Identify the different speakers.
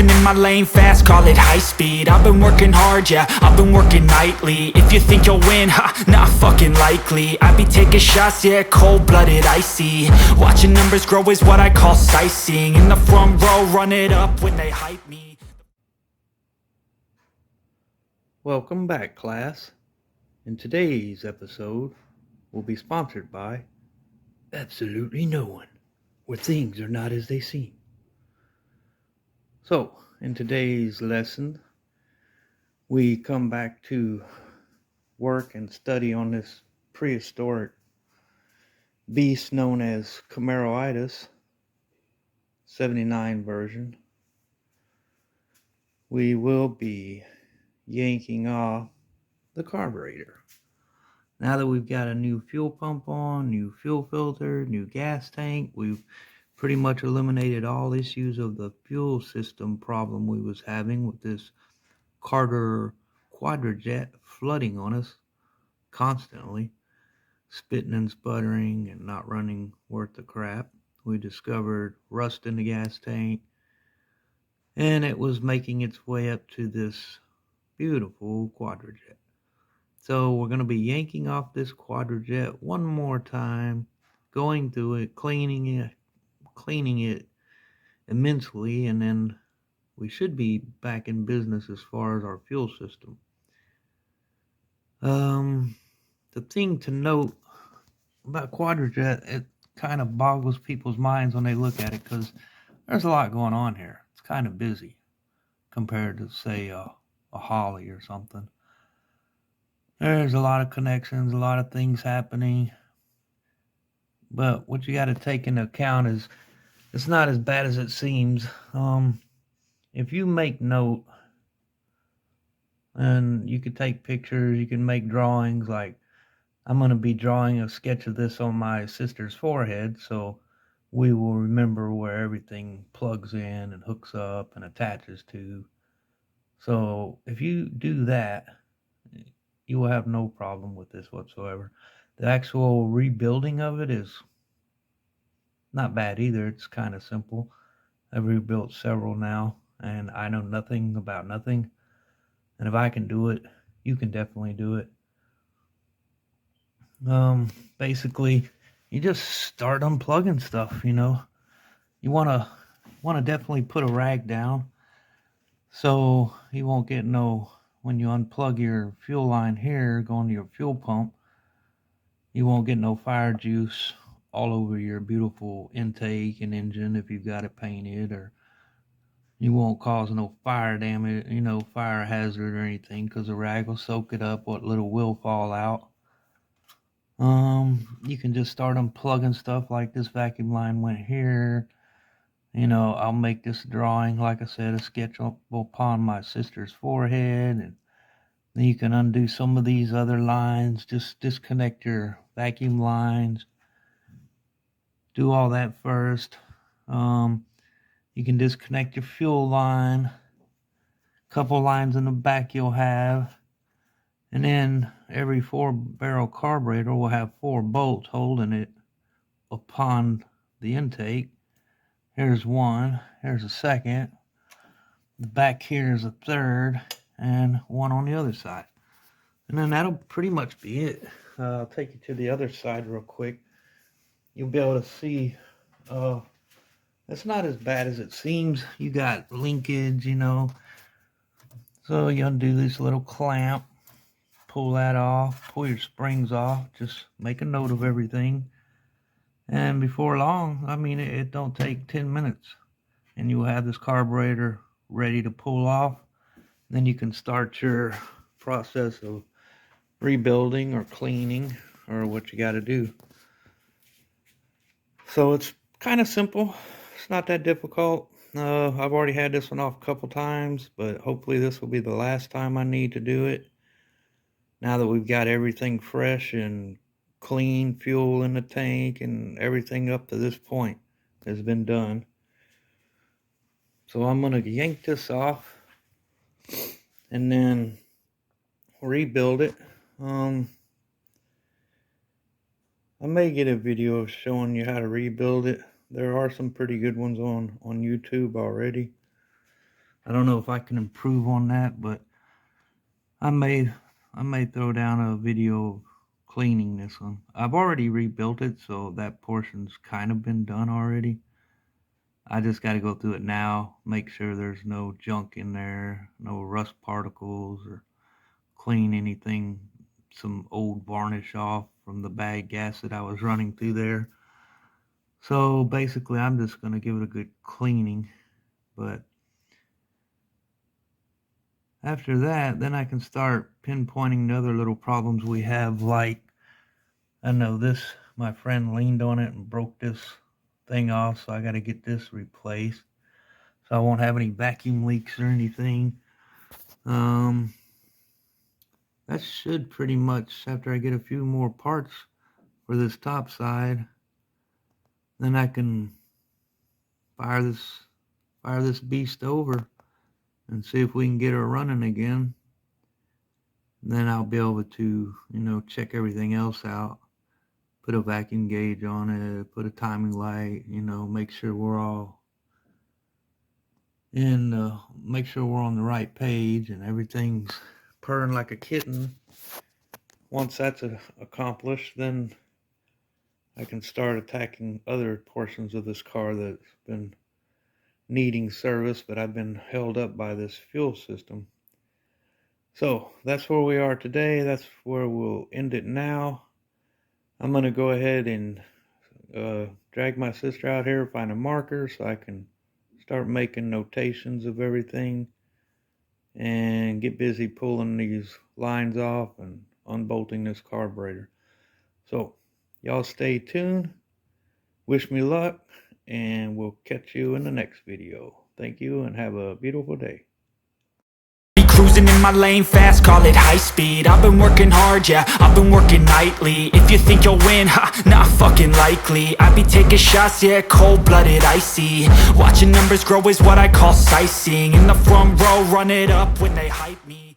Speaker 1: cruising in my lane fast, call it high speed. I've been working hard, yeah, I've been working nightly. If you think you'll win, ha, not fucking likely. I be taking shots, yeah, cold-blooded, icy. Watching numbers grow is what I call sightseeing. In the front row, run it up when they hype me.
Speaker 2: Welcome back, class. In today's episode, we'll be sponsored by absolutely no one, where things are not as they seem. So, in today's lesson, we come back to work and study on this prehistoric beast known as Chimeroides 79 version. We will be yanking off the carburetor. Now that we've got a new fuel pump on, new fuel filter, new gas tank, we've pretty much eliminated all issues of the fuel system problem we was having with this Carter quadrajet flooding on us constantly, spitting and sputtering and not running worth the crap. We discovered rust in the gas tank, and it was making its way up to this beautiful quadrajet. So we're going to be yanking off this quadrajet one more time, going through it, cleaning it immensely, and then we should be back in business as far as our fuel system. The thing to note about quadrajet, it kind of boggles people's minds when they look at it because there's a lot going on here. It's kind of busy compared to, say, a Holly or something. There's a lot of connections, a lot of things happening. But what you got to take into account is it's not as bad as it seems. If you make note, and you could take pictures, you can make drawings. Like I'm going to be drawing a sketch of this on my sister's forehead, so we will remember where everything plugs in and hooks up and attaches to. So if you do that, you will have no problem with this whatsoever. The actual rebuilding of it is not bad either. It's kind of simple. I've rebuilt several now, and I know nothing about nothing. And if I can do it, you can definitely do it. Basically, you just start unplugging stuff. You wanna definitely put a rag down, so you won't get when you unplug your fuel line here, going to your fuel pump, you won't get no fire juice all over your beautiful intake and engine if you've got it painted, or you won't cause no fire damage, fire hazard or anything, because the rag will soak it up, what little will fall out. You can just start unplugging stuff like this vacuum line went here. I'll make this drawing, like I said, a sketch upon my sister's forehead, and then you can undo some of these other lines, just disconnect your vacuum lines, do all that first. You can disconnect your fuel line, couple lines in the back you'll have, and then every 4-barrel carburetor will have 4 bolts holding it upon the intake. Here's one, here's a second, the back here is a third, and one on the other side. And then that'll pretty much be it. I'll take you to the other side real quick. You'll be able to see it's not as bad as it seems. You got linkage, So you undo this little clamp, pull that off, pull your springs off, just make a note of everything. And before long, it don't take 10 minutes. And you will have this carburetor ready to pull off. Then you can start your process of rebuilding or cleaning or what you got to do. So it's kind of simple. It's not that difficult. I've already had this one off a couple times, but hopefully this will be the last time I need to do it. Now that we've got everything fresh and clean, fuel in the tank and everything up to this point has been done. So I'm going to yank this off and then rebuild it. I may get a video showing you how to rebuild it. There are some pretty good ones on YouTube already. I don't know if I can improve on that, but I may throw down a video of cleaning this one. I've already rebuilt it, so that portion's kind of been done already. I just got to go through it now, make sure there's no junk in there, no rust particles, or clean anything, some old varnish off from the bad gas that I was running through there. So basically, I'm just going to give it a good cleaning. But after that, then I can start pinpointing the other little problems we have. Like, I know this, my friend leaned on it and broke this thing off, so I got to get this replaced. So I won't have any vacuum leaks or anything. That should pretty much, after I get a few more parts for this top side, then I can fire this beast over and see if we can get her running again. And then I'll be able to, check everything else out, put a vacuum gauge on it, put a timing light, make sure we're all in, make sure we're on the right page and everything's purring like a kitten. Once that's accomplished, then I can start attacking other portions of this car that's been needing service, but I've been held up by this fuel system. So that's where we are today. That's where we'll end it now. I'm going to go ahead and drag my sister out here, find a marker so I can start making notations of everything and get busy pulling these lines off and unbolting this carburetor. So y'all stay tuned. Wish me luck, and we'll catch you in the next video. Thank you and have a beautiful day.
Speaker 1: Be cruising in my lane fast, call it high speed. I've been working hard, yeah, I've been working nightly. If you think you'll win, not fucking likely. I be taking shots, yeah, cold-blooded, icy. Watching numbers grow is what I call sightseeing. In the front row, run it up when they hype me.